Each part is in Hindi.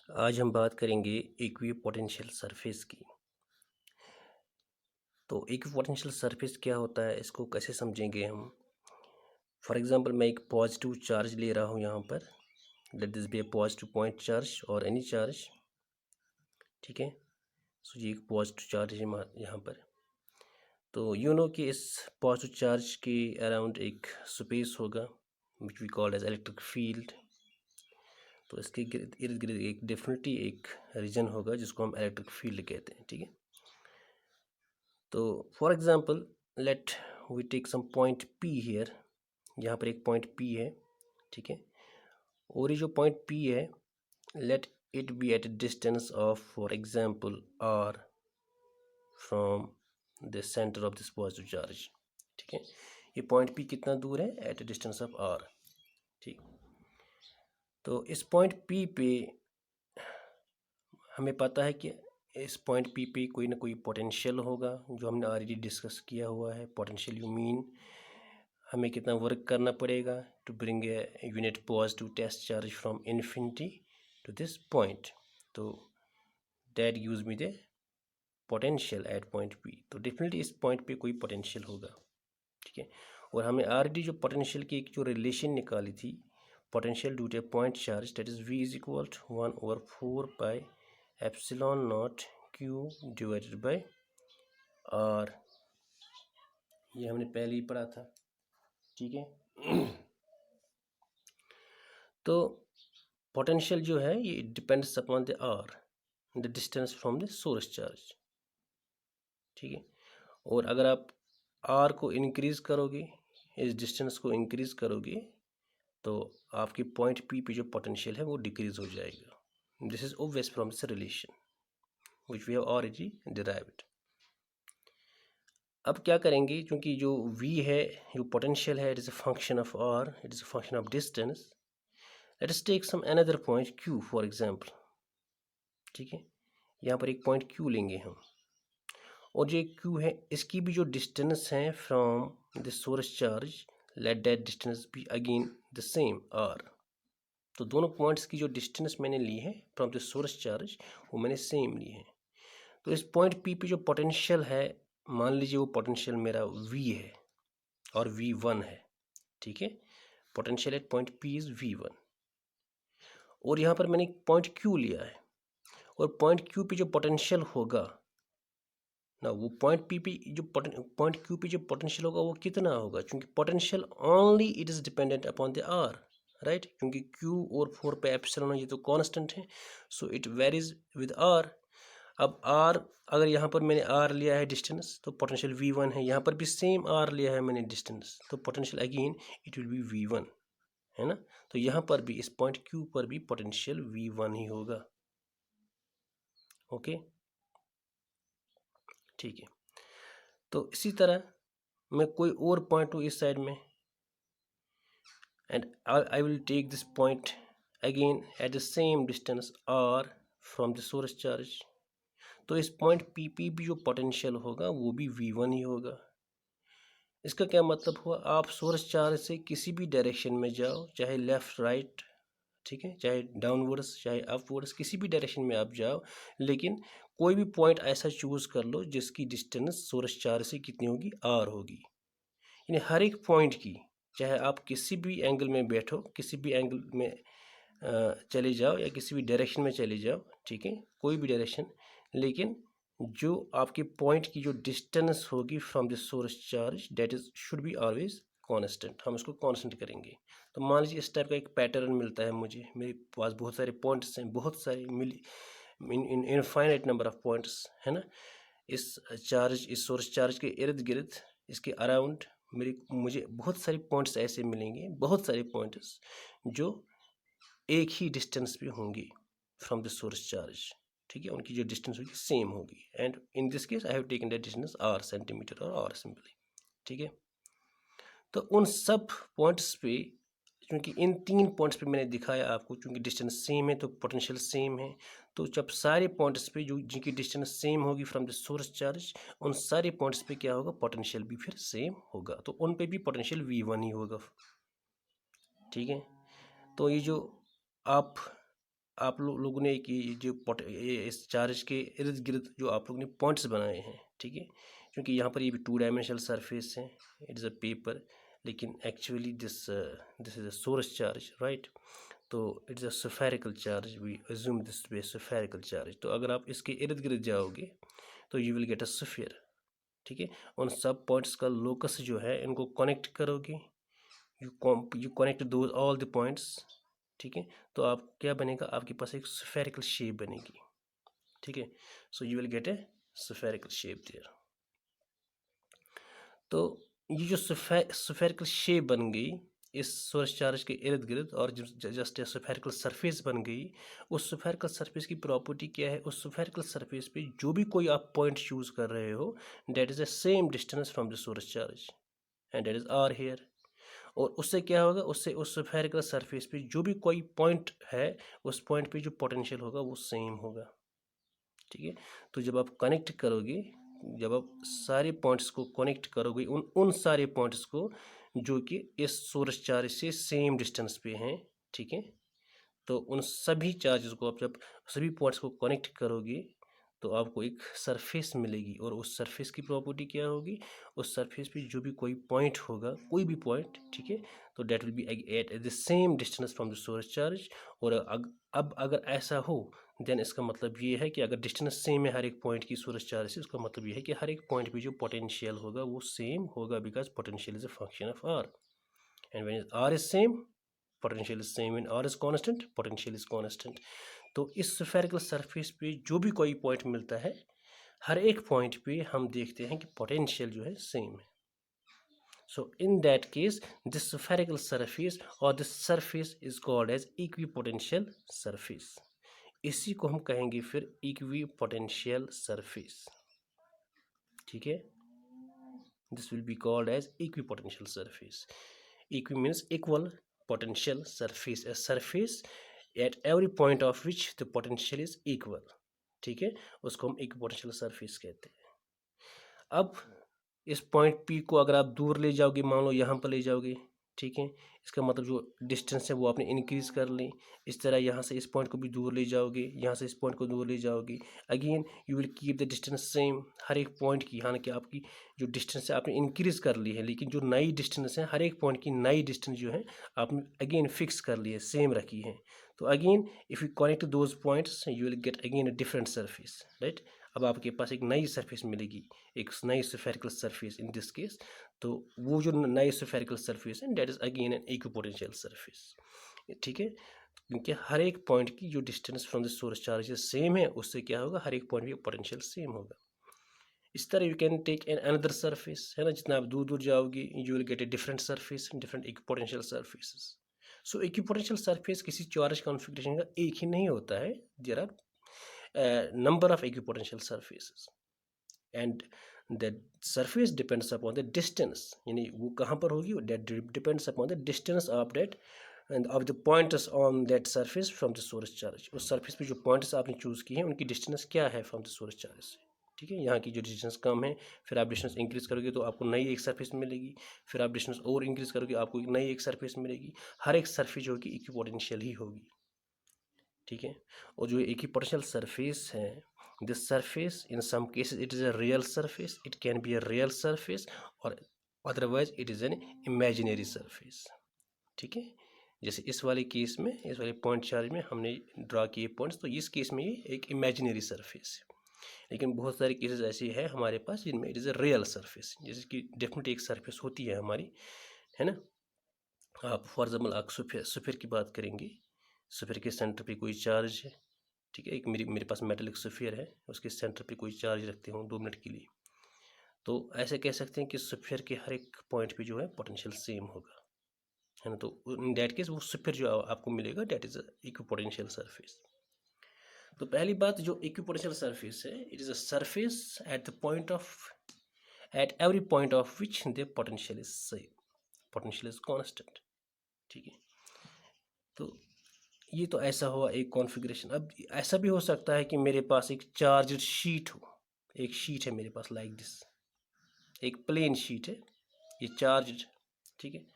आज हम बात करेंगे इक्विपोटेंशियल सरफेस की। तो इक्विपोटेंशियल सरफेस क्या होता है, इसको कैसे समझेंगे हम। फॉर एग्जांपल मैं एक पॉजिटिव चार्ज ले रहा हूँ यहाँ पर, let this be a positive point charge और एनी चार्ज, ठीक है। सो ये एक पॉजिटिव चार्ज है यहाँ पर। तो कि इस पॉजिटिव चार्ज के अराउंड एक स्पेस होगा which we called as electric field. तो इसके इर्द गिर्द एक डेफिनेटली एक रीजन होगा जिसको हम इलेक्ट्रिक फील्ड कहते हैं, ठीक है। तो for example let we take some point P here. यहाँ पर एक पॉइंट P है, ठीक है। और ये जो पॉइंट P है, let it be at a distance of for example R from the centre of this positive charge, ठीक है। ये पॉइंट P कितना दूर है, at a distance of R, ठीक। तो इस पॉइंट P पे हमें पता है कि इस पॉइंट P पे कोई ना कोई पोटेंशियल होगा, जो हमने ऑलरेडी डिस्कस किया हुआ है। पोटेंशियल यू मीन हमें कितना वर्क करना पड़ेगा to bring a unit positive test charge from infinity to this point. तो that gives me the potential at point P। तो डेफिनेटली इस पॉइंट पे कोई पोटेंशियल होगा, ठीक है। और हमने ऑलरेडी जो पोटेंशियल की एक जो रिलेशन निकाली थी, potential due to point charge, that is V is equal to 1/4 pi epsilon naught Q divided by R। ये हमने पहले ही पढ़ा था, ठीक है। तो पोटेंशियल जो है ये depends upon the R, the distance from the source charge, ठीक है। और अगर आप R को इंक्रीज करोगे, इस डिस्टेंस को इंक्रीज करोगे, तो आपकी पॉइंट P पे जो पोटेंशियल है वो डिक्रीज हो जाएगा। This is obvious from this relation which we have already derived. अब क्या करेंगे, क्योंकि जो V है, जो पोटेंशियल है, it is a function of R, it is a function of distance. Let us take some another point Q for example, ठीक है। यहाँ पर एक पॉइंट Q लेंगे हम, और जो Q है इसकी भी जो डिस्टेंस है from the source charge, let that distance be again the same R। तो दोनों पॉइंट्स की जो डिस्टेंस मैंने ली है फ्रॉम द सोर्स चार्ज, वो मैंने सेम ली है। तो इस पॉइंट P पे जो पोटेंशियल है, मान लीजिए वो पोटेंशियल मेरा V है और V1 है, ठीक है। Potential at point P is V1। और यहाँ पर मैंने एक पॉइंट Q लिया है, और पॉइंट Q पे जो पोटेंशियल होगा ना, वो पॉइंट P पे जो पॉइंट Q पे जो पोटेंशियल होगा वो कितना होगा, क्योंकि potential only it is dependent upon the R, right. क्योंकि Q और 4 पे एप्सिलॉन ये तो कांस्टेंट है, so it varies with R। अब R, अगर यहाँ पर मैंने R लिया है डिस्टेंस, तो पोटेंशियल V1 है। यहाँ पर भी सेम R लिया है मैंने डिस्टेंस, तो potential again it will be V1, है ना। तो यहाँ पर भी इस पॉइंट Q पर भी पोटेंशियल V1 ही होगा, ओके, ठीक है। तो इसी तरह मैं कोई और पॉइंट हूँ इस साइड में, and I will take this point again at the same distance R from the source charge. तो इस पॉइंट P पे भी जो पोटेंशियल होगा वो भी V1 ही होगा। इसका क्या मतलब हुआ, आप सोर्स चार्ज से किसी भी डायरेक्शन में जाओ, चाहे लेफ़्ट राइट, ठीक है, चाहे डाउनवर्ड्स चाहे अपवर्ड्स, किसी भी डायरेक्शन में आप जाओ, लेकिन कोई भी पॉइंट ऐसा चूज़ कर लो जिसकी डिस्टेंस सोर्स चार्ज से कितनी होगी, R होगी। यानी हर एक पॉइंट की, चाहे आप किसी भी एंगल में बैठो, किसी भी एंगल में चले जाओ, या किसी भी डायरेक्शन में चले जाओ, ठीक है, कोई भी डायरेक्शन, लेकिन जो आपके पॉइंट की जो डिस्टेंस होगी from the source charge, that is should be always constant. हम इसको कांस्टेंट करेंगे। तो मान लीजिए इस टाइप का एक पैटर्न मिलता है मुझे, मेरे पास बहुत सारे पॉइंट्स हैं, बहुत सारे इन इनफाइनाइट नंबर ऑफ पॉइंट्स, है ना। इस सोर्स चार्ज के इर्द गिर्द, इसके अराउंड मुझे बहुत सारे पॉइंट्स ऐसे मिलेंगे, बहुत सारे पॉइंट्स जो एक ही डिस्टेंस पे होंगी फ्रॉम द सोर्स चार्ज, ठीक है। उनकी जो डिस्टेंस होगी सेम होगी, and in this case I have taken the distance R centimetre और R सिंपली, ठीक है। तो उन सब पॉइंट्स पे, क्योंकि इन 3 पॉइंट्स पे मैंने दिखाया आपको, क्योंकि डिस्टेंस सेम है तो पोटेंशियल सेम है, तो जब सारे पॉइंट्स पे जो जिनकी डिस्टेंस सेम होगी फ्रॉम द सोर्स चार्ज, उन सारे पॉइंट्स पे क्या होगा, पोटेंशियल भी फिर सेम होगा। तो उन पे भी पोटेंशियल V1 ही होगा, ठीक है। तो ये जो आप आप लोगों ने एक इस चार्ज के इर्द गिर्द जो आप लोगों ने पॉइंट्स बनाए हैं, ठीक है, क्योंकि यहाँ पर ये भी 2 डायमेंशनल सरफेस है, इट इज़ अ पेपर, लेकिन actually this is a source charge, right. तो it is a spherical charge, we assume this to be spherical charge. तो अगर आप इसके इर्द गिर्द जाओगे तो you will get a sphere, ठीक है। उन सब पॉइंट्स का लोकस जो है इनको कनेक्ट करोगे, you connect those all the points, ठीक है, तो आप क्या बनेगा, आपके पास एक स्फेरिकल शेप बनेगी, ठीक है। So you will get A spherical shape there. तो ये जो स्फेरिकल शेप बन गई इस सोर्स चार्ज के इर्द गिर्द, और जस्ट स्फेरिकल सरफेस बन गई, उस स्फेरिकल सरफेस की प्रॉपर्टी क्या है, उस स्फेरिकल सरफेस पे जो भी कोई आप पॉइंट चूज कर रहे हो, that is the same distance from the source charge, and that is R here. और उससे क्या होगा, उससे उस स्फेरिकल सरफेस पे जो भी कोई पॉइंट है, उस पॉइंट पे जो पोटेंशियल होगा वो सेम होगा, ठीक है। तो जब आप कनेक्ट करोगे, जब आप सारे पॉइंट्स को कनेक्ट करोगे, उन सारे पॉइंट्स को जो कि इस सोर्स चार्ज से सेम डिस्टेंस पे हैं, ठीक है, तो उन सभी चार्जेस को आप जब सभी पॉइंट्स को कनेक्ट करोगे तो आपको एक सरफेस मिलेगी, और उस सरफेस की प्रॉपर्टी क्या होगी, उस सरफेस पे जो भी कोई पॉइंट होगा, कोई भी पॉइंट, ठीक है, तो that will be at the same distance from the source charge. और अब अगर ऐसा हो, देन इसका मतलब ये है कि अगर डिस्टेंस सेम है हर एक पॉइंट की सोर्स चार्ज से, उसका मतलब ये है कि हर एक पॉइंट पे जो पोटेंशियल होगा वो सेम होगा, because potential is a function of R, and when R is same, potential is same, when r is constant, potential is constant। तो इस स्फेरिकल सरफेस पे जो भी कोई पॉइंट मिलता है, हर एक पॉइंट पे हम देखते हैं कि पोटेंशियल जो है सेम है। So in that case this spherical surface और this surface is called as equipotential surface. इसी को हम कहेंगे फिर इक्विपोटेंशियल सरफेस, ठीक है। This will be called as equipotential surface. Equi means equal, potential, surface, a surface at every point of which the potential is equal, ठीक है, उसको हम इक्विपोटेंशियल सरफेस कहते हैं। अब इस पॉइंट पी को अगर आप दूर ले जाओगे, मान लो यहाँ पर ले जाओगे, ठीक है, इसका मतलब जो डिस्टेंस है वो आपने इंक्रीज कर ली। इस तरह यहाँ से इस पॉइंट को भी दूर ले जाओगे, यहाँ से इस पॉइंट को दूर ले जाओगे, again you will keep the distance same हर एक पॉइंट की। हालांकि आपकी जो डिस्टेंस है आपने इंक्रीज कर ली है, लेकिन जो नई डिस्टेंस है, हर एक पॉइंट की नई डिस्टेंस जो है आपने अगेन फिक्स कर ली है, सेम रखी है। तो again if you connect those points you will get again a different surface, right. अब आपके पास एक नई सरफेस मिलेगी, एक नई spherical surface in this case. तो वो जो नई स्फेरिकल सरफेस है that is again an equipotential surface, ठीक है, क्योंकि हर एक पॉइंट की जो distance from the source charge same है, उससे क्या होगा, हर एक पॉइंट पे पोटेंशियल सेम होगा। इस तरह you can take an another surface, है ना, जितना आप दूर दूर जाओगे you will get a different surface, different equipotential surfaces. So equipotential surface किसी चार्ज कॉन्फ़िगरेशन का एक ही नहीं होता है, there are number of equipotential surfaces, and that surface depends upon the distance, यानी वो कहाँ पर होगी, that depends upon the distance of that and of the pointers on that surface from the source charge। उस surface पे जो pointers आपने चूज़ किए हैं उनकी distance क्या है from the source charge से, ठीक है। यहाँ की जो डिस्टेंस कम है, फिर आप डिस्टेंस इंक्रीज करोगे तो आपको नई एक सरफेस मिलेगी, फिर आप डिस्टेंस और इंक्रीज करोगे आपको एक नई एक सरफेस मिलेगी। हर एक सरफेस जो होगी इक्विपोटेंशियल ही होगी, ठीक है। और जो इक्विपोटेंशियल सरफेस है, this surface in some cases it is a real surface, it can be a real surface, और otherwise it is an imaginary surface, ठीक है। जैसे इस वाले केस में, इस वाले पॉइंट चार्ज में हमने ड्रा किए पॉइंट्स, तो इस केस में ये एक इमेजिनरी सरफेस है। लेकिन बहुत सारे केसेस ऐसे हैं हमारे पास जिनमें it is a real surface, जैसे कि डेफिनेटली एक सरफेस होती है हमारी, है ना। आप फॉर एग्जाम्पल आप स्फीयर की बात करेंगे, स्फीयर के सेंटर पे कोई चार्ज है, ठीक है, एक मेरे पास मेटलिक स्फीयर है, उसके सेंटर पे कोई चार्ज रखते हूँ 2 मिनट के लिए, तो ऐसे कह सकते हैं कि स्फीयर के हर एक पॉइंट पे जो है पोटेंशियल सेम होगा, है ना। तो इन दैट केस वो स्फीयर जो आपको मिलेगा दैट इज इक्विपोटेंशियल सरफेस। तो पहली बात, जो इक्विपोटेंशियल सरफेस है, it is a surface at the point of eight every point of which the potential is same, potential is constant, ठीक है। तो ये तो ऐसा हुआ एक कॉन्फ़िगरेशन। अब ऐसा भी हो सकता है कि मेरे पास एक चार्ज शीट हो, एक शीट है मेरे पास लाइक दिस, एक प्लेन शीट है, ये चार्ज, ठीक है।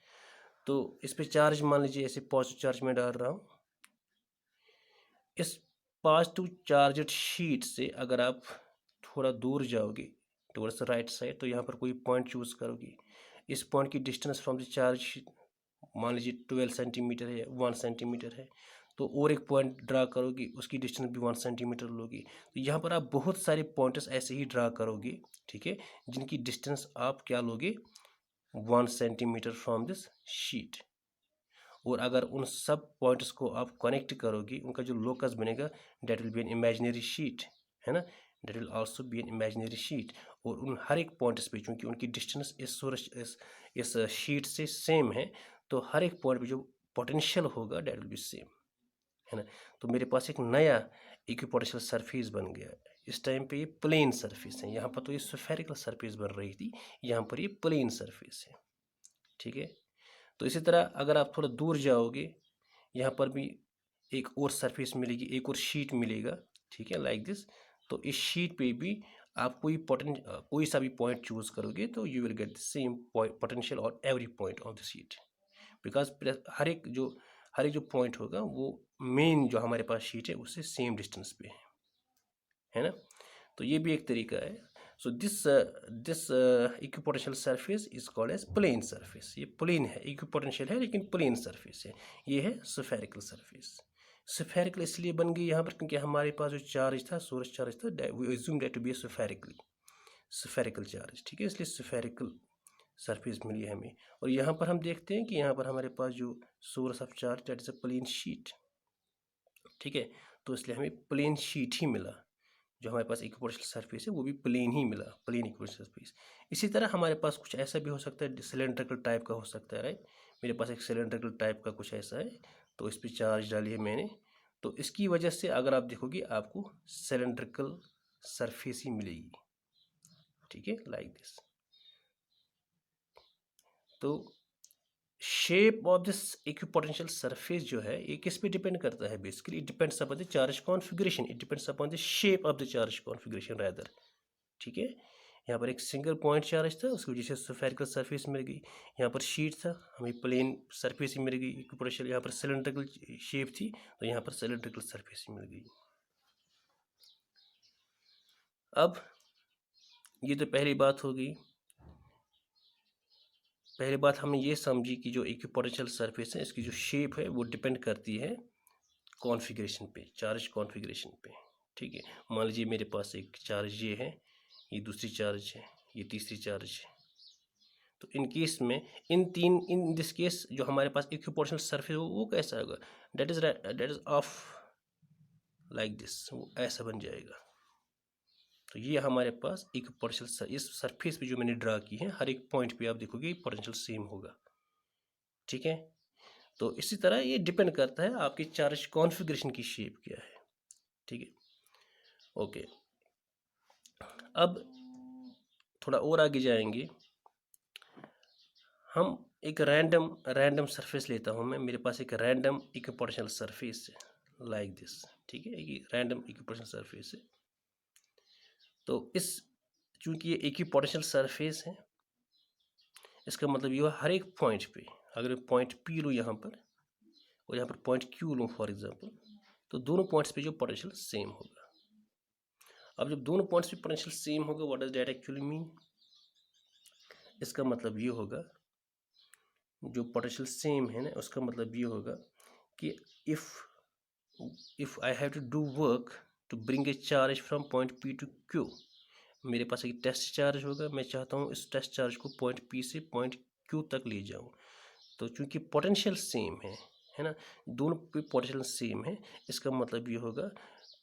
तो इस पे चार्ज मान लीजिए ऐसे पॉजिटिव चार्ज में डाल रहा हूँ, इस पॉजिटिव चार्जड शीट से अगर आप थोड़ा दूर जाओगे टुवर्ड्स द राइट साइड, तो यहाँ पर कोई पॉइंट चूज करोगे। इस पॉइंट की डिस्टेंस फ्रॉम द चार्ज मान लीजिए 12 सेंटीमीटर है, 1 सेंटीमीटर है, तो और एक पॉइंट ड्रा करोगे, उसकी डिस्टेंस भी 1 सेंटीमीटर लोगे। तो यहाँ पर आप बहुत सारे पॉइंट्स ऐसे ही ड्रा करोगे, ठीक है, जिनकी डिस्टेंस आप क्या लोगे, 1 सेंटीमीटर फ्रॉम दिस शीट। और अगर उन सब पॉइंट्स को आप कनेक्ट करोगे, उनका जो लोकस बनेगा that will be an imaginary sheet, है ना, that will also be an imaginary sheet. और उन हर एक पॉइंट्स पे चूंकि उनकी डिस्टेंस इस शीट से सेम है, तो हर एक पॉइंट पे जो पोटेंशियल होगा डेट विल बी सेम, है ना। तो मेरे पास एक नया इक्विपोटेंशियल सरफेस बन गया। इस टाइम पे ये प्लेन सरफेस है, यहाँ पर तो ये स्फेरिकल सरफेस बन रही थी, यहाँ पर ये प्लेन सरफेस है, ठीक है। तो इसी तरह अगर आप थोड़ा दूर जाओगे, यहाँ पर भी एक और सरफेस मिलेगी, एक और शीट मिलेगा, ठीक है, लाइक दिस। तो इस शीट पे भी आप कोई सा भी पॉइंट चूज करोगे, तो you will get the same potential on every point of the sheet, because हर एक जो पॉइंट होगा वो मेन जो हमारे पास शीट है उससे सेम डिस्टेंस पे है ना। तो ये भी एक तरीका है। So this equipotential surface is called as plane surface. ये प्लेन है, इक्विपोटेंशियल है लेकिन प्लेन सरफेस है। ये है स्फेरिकल सरफेस। स्फेरिकल इसलिए बन गई यहाँ पर क्योंकि हमारे पास जो चार्ज था, सोर्स चार्ज था, we assume that to be spherical charge, ठीक है, इसलिए स्फेरिकल सरफेस मिली हमें। और यहाँ पर हम देखते हैं कि यहाँ पर हमारे पास जो source of charge that is a plane sheet, ठीक है, तो इसलिए हमें प्लेन शीट ही मिला। जो हमारे पास इक्विपोटेंशियल सरफेस है वो भी प्लेन ही मिला, प्लेन इक्विपोटेंशियल सरफेस। इसी तरह हमारे पास कुछ ऐसा भी हो सकता है, सिलेंड्रिकल टाइप का हो सकता है, राइट। मेरे पास एक सिलेंड्रिकल टाइप का कुछ ऐसा है, तो इस पर चार्ज डाली है मैंने, तो इसकी वजह से अगर आप देखोगे आपको सिलेंड्रिकल सरफेस ही मिलेगी, ठीक है, लाइक दिस। तो shape of this equipotential surface जो है ये किस पे डिपेंड करता है, basically it depends upon the charge configuration, it depends upon the shape of the charge configuration rather, ठीक है। यहाँ पर एक सिंगल पॉइंट चार्ज था, उसकी वजह से स्फेरिकल सरफेस मिल गई। यहाँ पर शीट था, हमें प्लेन सरफेस ही मिल गई इक्विपोटेंशियल। यहाँ पर सिलेंड्रिकल शेप थी, तो यहाँ पर सिलेंड्रिकल सरफेस ही मिल गई। अब ये तो पहली बात हो गई। पहली बात हमने ये समझी कि जो इक्विपोटेंशियल सरफेस है इसकी जो शेप है वो डिपेंड करती है कॉन्फ़िगरेशन पे, चार्ज कॉन्फ़िगरेशन पे, ठीक है। मान लीजिए मेरे पास एक चार्ज ये है, ये दूसरी चार्ज है, ये तीसरी चार्ज है। तो इन केस में इन दिस केस जो हमारे पास इक्विपोटेंशियल सरफेस वो कैसा होगा, that is of like this, वो ऐसा बन जाएगा। तो ये हमारे पास इक्विपोटेंशियल इस सरफेस पे जो मैंने ड्रा की है, हर एक पॉइंट पे आप देखोगे पोटेंशियल सेम होगा, ठीक है। तो इसी तरह ये डिपेंड करता है आपकी चार्ज कॉन्फ़िगरेशन की शेप क्या है, ठीक है, ओके। अब थोड़ा और आगे जाएंगे हम। एक रैंडम सरफेस लेता हूँ मैं, मेरे पास एक रैंडम इक्विपोटेंशियल सरफेस है लाइक दिस, ठीक है, एक रैंडम इक्विपोटेंशियल सरफेस है। तो इस चूंकि ये इक्विपोटेंशियल सरफेस है, इसका मतलब ये हर एक पॉइंट पे अगर मैं पॉइंट P लूँ यहाँ पर और यहाँ पर पॉइंट Q लूँ फॉर एग्जांपल, तो दोनों पॉइंट्स पे जो पोटेंशियल सेम होगा। अब जब दोनों पॉइंट्स पे पोटेंशियल सेम होगा, what does that actually mean, इसका मतलब ये होगा जो पोटेंशियल सेम है ना, उसका मतलब ये होगा कि if I have to do work to bring a charge from point P to Q, मेरे पास एक टेस्ट चार्ज होगा, मैं चाहता हूँ इस टेस्ट चार्ज को पॉइंट P से पॉइंट Q तक ले जाऊँ। तो चूंकि पोटेंशियल सेम है ना, दोनों पे पोटेंशियल सेम है, इसका मतलब ये होगा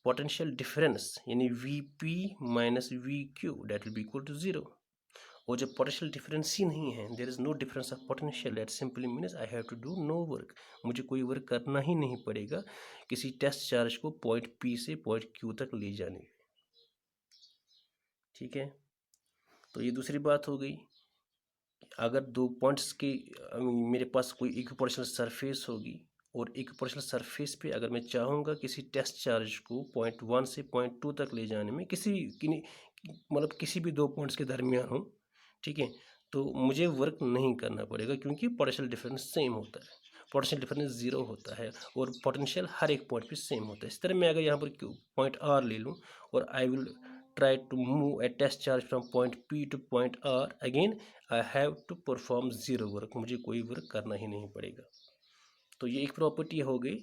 पोटेंशियल डिफरेंस यानी Vp minus VQ that will be equal to 0। और जब पोटेंशियल डिफरेंस ही नहीं है, there is no difference of potential, that simply means I have to do no work, मुझे कोई वर्क करना ही नहीं पड़ेगा किसी टेस्ट चार्ज को पॉइंट P से पॉइंट Q तक ले जाने, ठीक है। तो ये दूसरी बात हो गई। अगर दो पॉइंट्स की मेरे पास कोई इक्विपोटेंशियल सरफेस होगी और इक्विपोटेंशियल सरफेस पे अगर मैं चाहूँगा किसी टेस्ट चार्ज को पॉइंट 1 से पॉइंट 2 तक ले जाने में, मतलब किसी भी दो पॉइंट्स के दरमियान हो, ठीक है, तो मुझे वर्क नहीं करना पड़ेगा क्योंकि पोटेंशियल डिफरेंस सेम होता है। पोटेंशियल डिफरेंस ज़ीरो होता है और पोटेंशियल हर एक पॉइंट पे सेम होता है। इस तरह मैं अगर यहाँ पर पॉइंट आर ले लूँ और I will try to move a test charge from point P to point R, again I have to perform zero work, मुझे कोई वर्क करना ही नहीं पड़ेगा। तो ये एक प्रॉपर्टी हो गई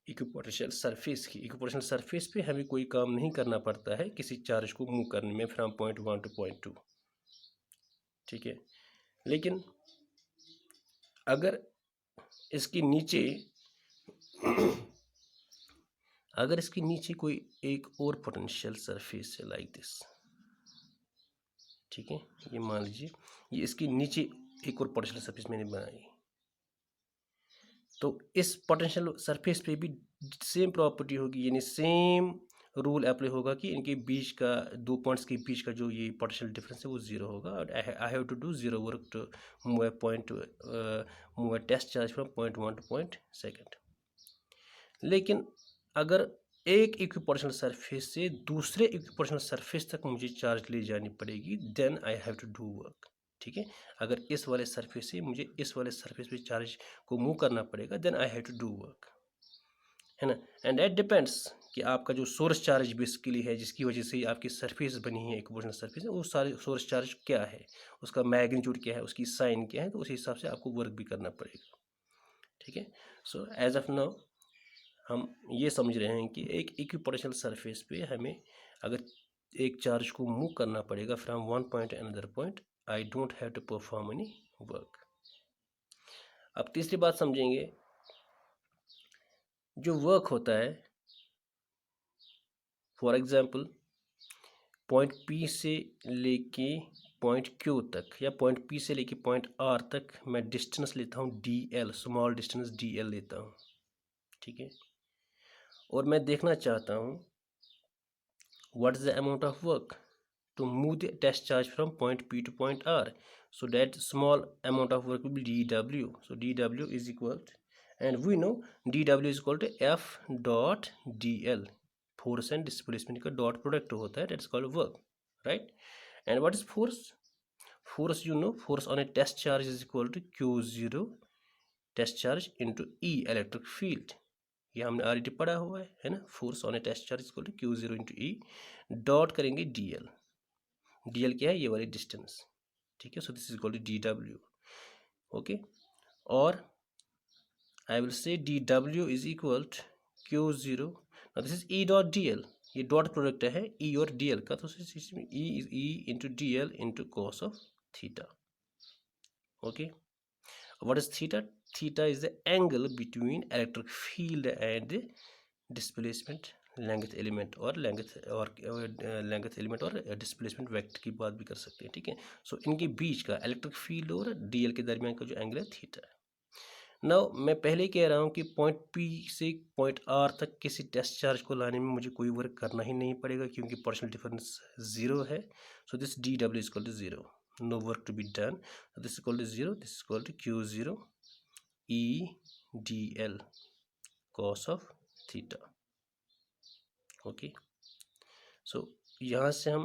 इक्विपोटेंशियल सरफेस की। इक्विपोटेंशियल सरफेस पे हमें कोई काम नहीं करना पड़ता है किसी चार्ज को मूव करने में फ्रॉम पॉइंट 1 टू पॉइंट 2, ठीक है। लेकिन अगर इसके नीचे अगर इसके नीचे कोई एक और पोटेंशियल सरफेस है लाइक दिस, ठीक है, ये मान लीजिए ये इसके नीचे एक और पोटेंशियल सरफेस मैंने बनाई, तो इस पोटेंशियल सरफेस पे भी सेम प्रॉपर्टी होगी, यानी सेम रूल अप्लाई होगा कि इनके बीच का, दो पॉइंट्स के बीच का जो ये पोटेंशियल डिफरेंस है वो ज़ीरो होगा। और I have to do zero work to move a test charge from point 1 to point 2। लेकिन अगर एक इक्विपोटेंशियल सरफेस से दूसरे इक्विपोटेंशियल सरफेस तक मुझे चार्ज ले जानी पड़ेगी, then I have to do work, ठीक है। अगर इस वाले सरफेस से मुझे इस वाले सरफेस पे चार्ज को मूव करना पड़ेगा, then I have to do work, है ना। एंड दैट डिपेंड्स कि आपका जो सोर्स चार्ज बेसिकली है, जिसकी वजह से आपकी सरफेस बनी है इक्विपोटेंशियल सरफेस है, वो सारे सोर्स चार्ज क्या है, उसका मैग्नीट्यूड क्या है, उसकी साइन क्या है, तो उसी हिसाब से आपको वर्क भी करना पड़ेगा, ठीक है। सो एज ऑफ नाउ हम ये समझ रहे हैं कि एक इक्विपोटेंशियल सरफेस पे हमें अगर एक चार्ज को मूव करना पड़ेगा from one point another point, I don't have to perform any work. अब तीसरी बात समझेंगे, जो वर्क होता है, फॉर एग्जांपल पॉइंट P से लेके पॉइंट Q तक या पॉइंट P से लेके पॉइंट R तक मैं डिस्टेंस लेता हूँ DL, स्मॉल डिस्टेंस DL लेता हूँ, ठीक है। और मैं देखना चाहता हूँ what is the amount of work to move the test charge from point P to point R. So that small amount of work will be dW. So dW is equal to, and we know dW is equal to F dot dl, force and displacement का dot product होता है, that's called work, right? And what is force? Force, you know, force on a test charge is equal to Q0 test charge into E electric field. ये हमने ऑलरेडी पढ़ा हुआ है ना। Force on a test charge equal to Q0 into E, dot करेंगे DL। DL क्या है, ये वाली डिस्टेंस, ठीक है। So this is equal to DW, okay. और I will say DW is equal to Q0, this is E dot DL, ये डॉट प्रोडक्ट है E और DL का, तो इसमें E इज E into DL into cos of theta, okay. What is theta? Theta is the angle between electric field and displacement length element, और length element और displacement vector की बात भी कर सकते हैं, ठीक है। सो इनके बीच का इलेक्ट्रिक फील्ड और DL के दरमियान का जो एंगल है थीटा है। नाउ मैं पहले ही कह रहा हूँ कि पॉइंट P से पॉइंट R तक किसी टेस्ट चार्ज को लाने में मुझे कोई वर्क करना ही नहीं पड़ेगा क्योंकि पोटेंशियल डिफरेंस ज़ीरो है। So this DW is equal to zero, no work to be done. So this is equal to 0, this is equal to Q0 E dl cos of theta, okay. So यहाँ से हम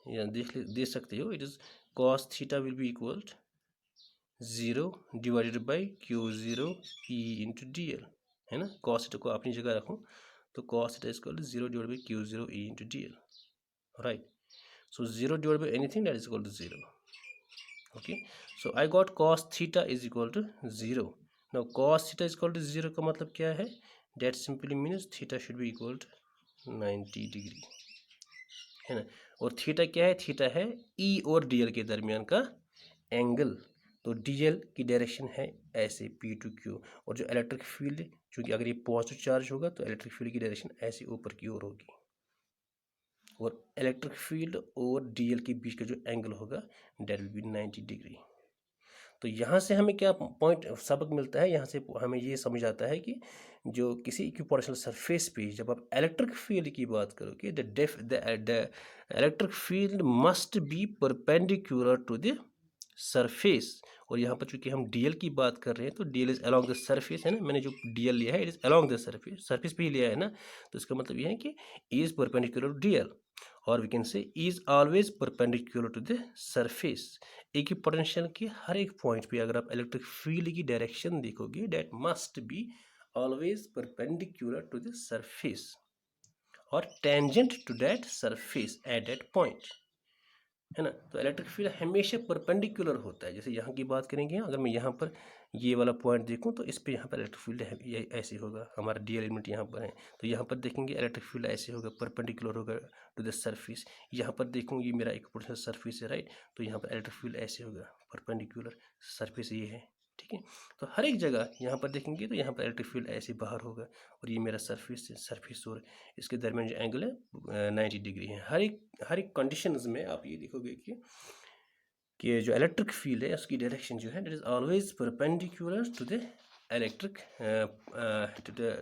यहाँ देख सकते हो, it is cos theta will be equal to 0 divided by Q0 E into dl, है ना। cos theta को अपनी जगह रखूँ तो cos theta is equal to 0 divided by Q0 E into dl, right. So 0 divided by anything, that is equal to 0, okay. So I got cos theta is equal to 0. Now cos theta is equal to 0 का मतलब क्या है, that simply means theta should be equal to 90 degree, है ना। और थीटा क्या है, थीटा है E और DL के दरमियान का एंगल, तो DL की डायरेक्शन है ऐसे P to Q, और जो इलेक्ट्रिक फील्ड, चूँकि अगर ये पॉजिटिव चार्ज होगा तो इलेक्ट्रिक फील्ड की डायरेक्शन ऐसे ऊपर की ओर होगी, और इलेक्ट्रिक फील्ड और DL के बीच का जो एंगल होगा डेट विल बी 90 डिग्री। तो यहाँ से हमें क्या पॉइंट सबक मिलता है, यहाँ से हमें ये समझ आता है कि जो किसी इक्विपोटेंशियल सरफेस पे जब आप इलेक्ट्रिक फील्ड की बात करोगे, the electric field must be perpendicular to the surface. और यहाँ पर चूंकि हम DL की बात कर रहे हैं तो DL is along the surface, है ना। मैंने जो DL लिया है it is along the surface, surface पे ही लिया है ना, तो इसका मतलब ये है कि E is perpendicular to DL। और we can say is always perpendicular to the surface. एक ही पोटेंशियल के हर एक पॉइंट पे अगर आप इलेक्ट्रिक फील्ड की डायरेक्शन देखोगे that must be always perpendicular to the surface और tangent to that surface at that point, है ना। तो इलेक्ट्रिक फील्ड हमेशा परपेंडिकुलर होता है। जैसे यहाँ की बात करेंगे, अगर मैं यहाँ पर ये वाला पॉइंट देखूँ तो इस पे यहाँ पर इलेक्ट्रिक फील्ड है, ये ऐसे होगा, हमारा डी एलिमेंट यहाँ पर है, तो यहाँ पर देखेंगे इलेक्ट्रिक फील्ड ऐसे होगा, परपेंडिकुलर होगा टू द सरफेस। यहाँ पर देखूँ ये मेरा एक पोटेंशियल सरफेस है, राइट, तो यहाँ पर इलेक्ट्रिक फील्ड ऐसे होगा, परपेंडिकुलर सरफेस ये है, ठीक है। तो हर एक जगह यहाँ पर देखेंगे तो यहाँ पर इलेक्ट्रिक फील्ड ऐसे बाहर होगा और ये मेरा सरफेस और इसके दरमियान जो एंगल है 90 डिग्री है। हर एक कंडीशंस में आप ये देखोगे कि जो इलेक्ट्रिक फील्ड है उसकी डायरेक्शन जो है that is always perpendicular to the electric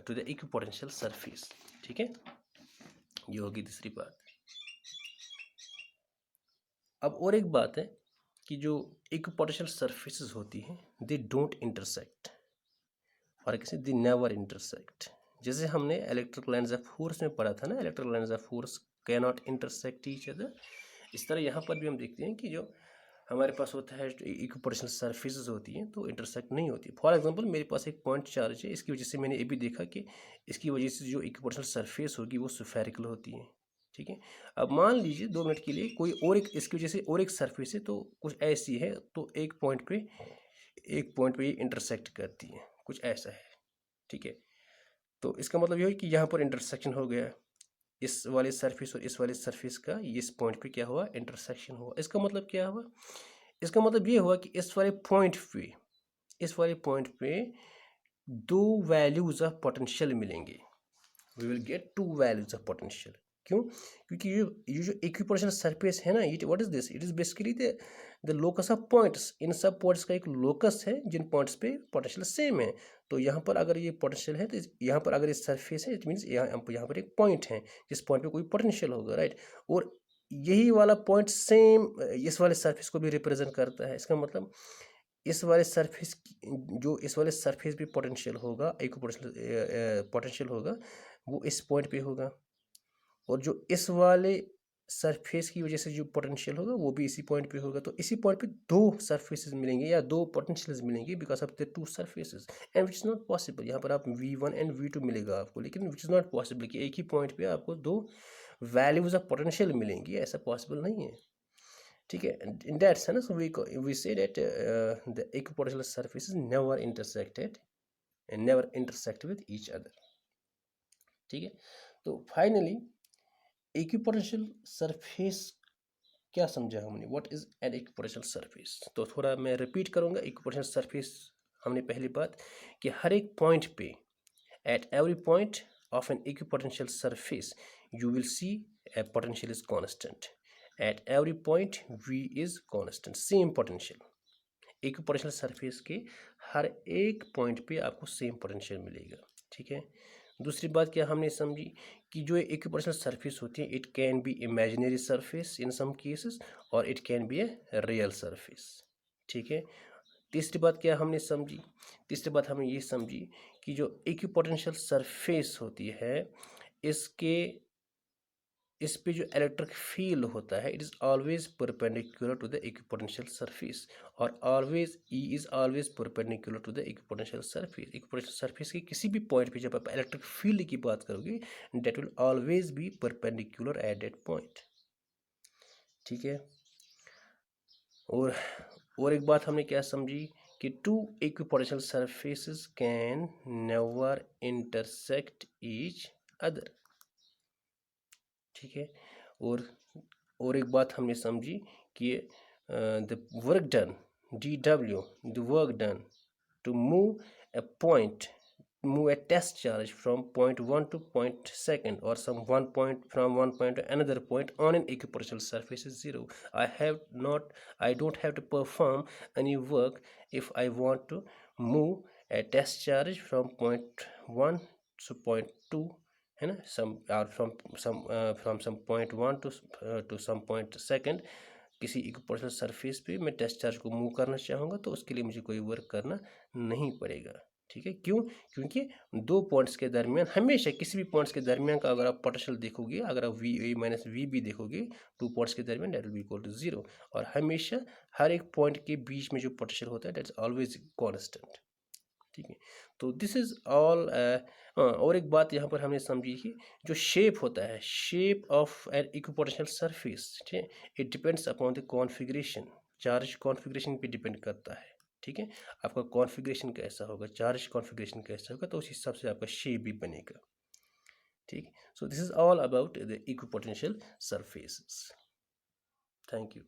to the equipotential surface, ठीक है। ये होगी दूसरी बात। अब और एक बात है कि जो इक्विपोटेंशियल सरफेसेस होती हैं दे डोंट इंटरसेक्ट, और किसी दे नेवर इंटरसेक्ट। जैसे हमने इलेक्ट्रिक लाइन्स ऑफ फोर्स में पढ़ा था ना, electric lines of force can not intersect each other, इस तरह यहाँ पर भी हम देखते हैं कि जो हमारे पास होता है इक्विपोटेंशियल सरफेसेस होती हैं तो इंटरसेक्ट नहीं होती। फॉर एग्जांपल मेरे पास एक पॉइंट चार्ज है, इसकी वजह से मैंने ये भी देखा कि इसकी वजह से जो इक्विपोटेंशियल सरफेस होगी वो स्फेरिकल होती है, ठीक है। अब मान लीजिए 2 मिनट के लिए कोई और एक इसकी वजह से और एक सरफेस है तो कुछ ऐसी है, तो एक पॉइंट पे ये इंटरसेक्ट करती है, कुछ ऐसा है, ठीक है। तो इसका मतलब ये है कि यहाँ पर इंटरसेक्शन हो गया, इस वाले सरफेस और इस वाले सरफेस का इस पॉइंट पे क्या हुआ, इंटरसेक्शन हुआ। इसका मतलब क्या हुआ, इसका मतलब ये हुआ कि इस वाले पॉइंट पे 2 वैल्यूज ऑफ पोटेंशियल मिलेंगे, we will get 2 values of potential. क्यों? क्योंकि ये जो इक्विपोटेंशियल सरफेस है ना, it what is this, it is basically the locus of points. इन सब पॉइंट्स का एक लोकस है जिन पॉइंट्स पे पोटेंशियल सेम है। तो यहाँ पर अगर ये पोटेंशियल है तो यहाँ पर अगर ये सरफेस है इट मीन्स यहाँ पर एक पॉइंट है जिस पॉइंट पे कोई पोटेंशियल होगा, राइट। और यही वाला पॉइंट सेम इस वाले सरफेस को भी रिप्रेजेंट करता है। इसका मतलब इस वाले सरफेस पे पोटेंशियल होगा, एक पोटेंशियल होगा वो इस पॉइंट पे होगा, और जो इस वाले सरफेस की वजह से जो पोटेंशियल होगा वो भी इसी पॉइंट पे होगा। तो इसी पॉइंट पे 2 सरफेसेस मिलेंगे या 2 पोटेंशियल्स मिलेंगे because of the 2 surfaces, and which is not possible. यहाँ पर आप V1 एंड V2 मिलेगा आपको, लेकिन विच इज़ नॉट पॉसिबल कि एक ही पॉइंट पे आपको 2 वैल्यूज ऑफ पोटेंशियल मिलेंगी, ऐसा पॉसिबल नहीं है, ठीक है। In that sense we say that the equipotential surfaces never intersected and never intersect with each other, ठीक है। तो फाइनली इक्विपोटेंशियल सरफेस क्या समझा हमने, what is an equipotential surface. तो थोड़ा मैं रिपीट करूंगा। इक्विपोटेंशियल सरफेस हमने पहली बात कि हर एक पॉइंट पे at every point of an equipotential surface you will see a potential is constant, at every point V is constant, same potential. Equipotential surface के हर एक पॉइंट पे आपको सेम पोटेंशियल मिलेगा, ठीक है। दूसरी बात क्या हमने समझी कि जो इक्विपोटेंशियल सरफेस होती है it can be imaginary surface in some cases और it can be a real surface, ठीक है। तीसरी बात क्या हमने समझी, तीसरी बात हमने ये समझी कि जो इक्विपोटेंशियल सरफेस होती है इस पे जो इलेक्ट्रिक फील्ड होता है it is always perpendicular to the equipotential surface, और always E is always perpendicular to the equipotential surface. Equipotential surface के किसी भी पॉइंट पे जब आप इलेक्ट्रिक फील्ड की बात करोगे that will always be perpendicular eight that point, ठीक है। और एक बात हमने क्या समझी कि 2 equipotential surfaces can never intersect each other, ठीक है। और एक बात हमने समझी कि the work done dW, the work done to move a test charge from point 1 to point 2 or from one point to another point on an equipotential surface is 0. I don't have to perform any work if I want to move a test charge from point 1 to point 2, है ना, from some point 1 to some point 2 किसी इक्विपोटेंशियल सरफेस पे मैं टेस्ट चार्ज को मूव करना चाहूँगा तो उसके लिए मुझे कोई वर्क करना नहीं पड़ेगा, ठीक है, क्यों? क्योंकि दो पॉइंट्स के दरमियान हमेशा किसी भी पॉइंट्स के दरमियान का अगर आप पोटेंशियल देखोगे, अगर आप V A minus V B देखोगे टू पॉइंट्स के दरमियान, that will be equal to 0। और हमेशा हर एक पॉइंट के बीच में जो पोटेंशियल होता है, डेट इज ऑलवेज कॉन्स्टेंट। ठीक है, तो दिस इज ऑल। और एक बात यहाँ पर हमने समझी कि जो शेप होता है, shape of an equipotential surface, ठीक है, it depends upon the configuration, charge configuration पे डिपेंड करता है। ठीक है, आपका कॉन्फ़िगरेशन कैसा होगा, चार्ज कॉन्फ़िगरेशन कैसा होगा, तो उस हिसाब से आपका शेप भी बनेगा। ठीक, सो this is all about the equipotential surfaces. Thank you.